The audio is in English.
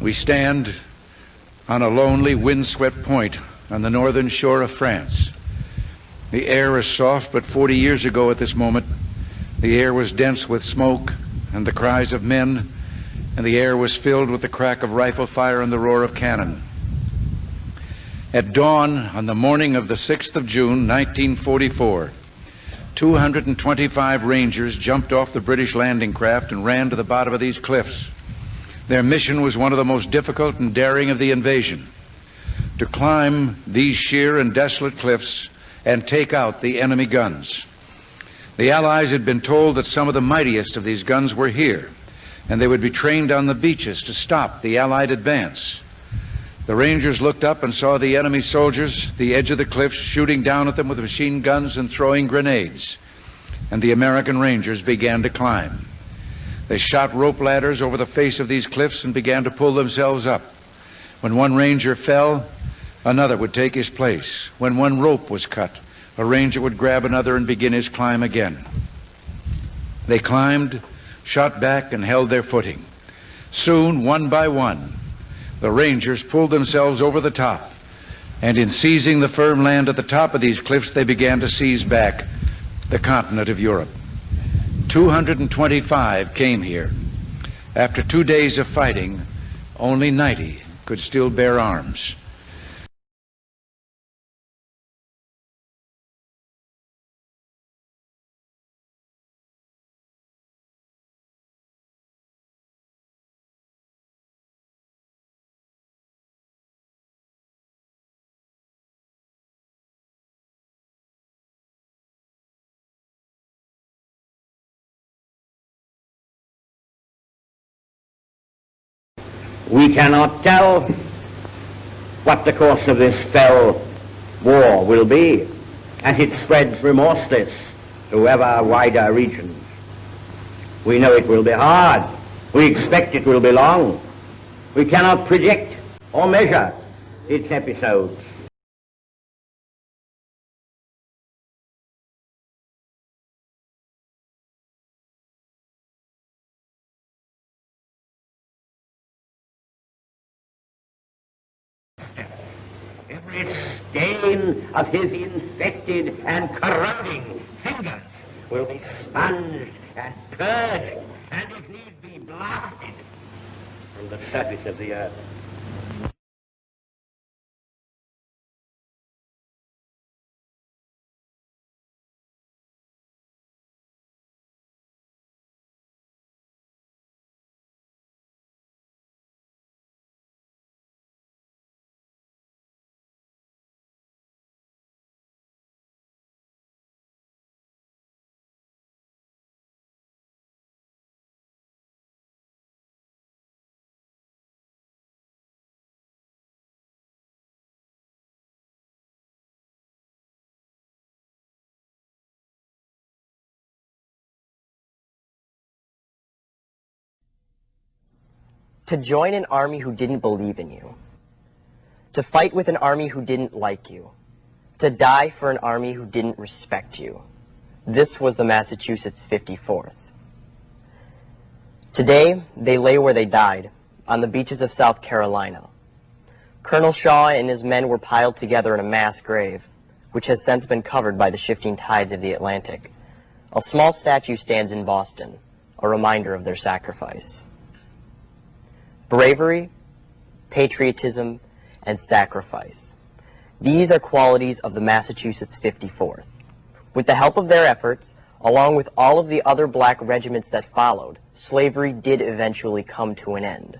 We stand on a lonely, windswept point on the northern shore of France. The air is soft, but 40 years ago at this moment, the air was dense with smoke and the cries of men, and the air was filled with the crack of rifle fire and the roar of cannon. At dawn on the morning of the 6th of June, 1944, 225 Rangers jumped off the British landing craft and ran to the bottom of these cliffs. Their mission was one of the most difficult and daring of the invasion: to climb these sheer and desolate cliffs and take out the enemy guns. The Allies had been told that some of the mightiest of these guns were here, and they would be trained on the beaches to stop the Allied advance. The Rangers looked up and saw the enemy soldiers at the edge of the cliffs shooting down at them with machine guns and throwing grenades, and the American Rangers began to climb. They shot rope ladders over the face of these cliffs and began to pull themselves up. When one Ranger fell, another would take his place. When one rope was cut, a Ranger would grab another and begin his climb again. They climbed, shot back, and held their footing. Soon, one by one, the Rangers pulled themselves over the top, and in seizing the firm land at the top of these cliffs, they began to seize back the continent of Europe. 225 came here. After 2 days of fighting, only 90 could still bear arms. We cannot tell what the course of this fell war will be as it spreads remorseless to ever wider regions. We know it will be hard. We expect it will be long. We cannot predict or measure its episodes. Every stain of his infected and corroding fingers will be sponged and purged, and if need be, blasted from the surface of the earth. To join an army who didn't believe in you. To fight with an army who didn't like you. To die for an army who didn't respect you. This was the Massachusetts 54th. Today, they lay where they died, on the beaches of South Carolina. Colonel Shaw and his men were piled together in a mass grave, which has since been covered by the shifting tides of the Atlantic. A small statue stands in Boston, a reminder of their sacrifice. Bravery, patriotism, and sacrifice. These are qualities of the Massachusetts 54th. With the help of their efforts, along with all of the other black regiments that followed, slavery did eventually come to an end.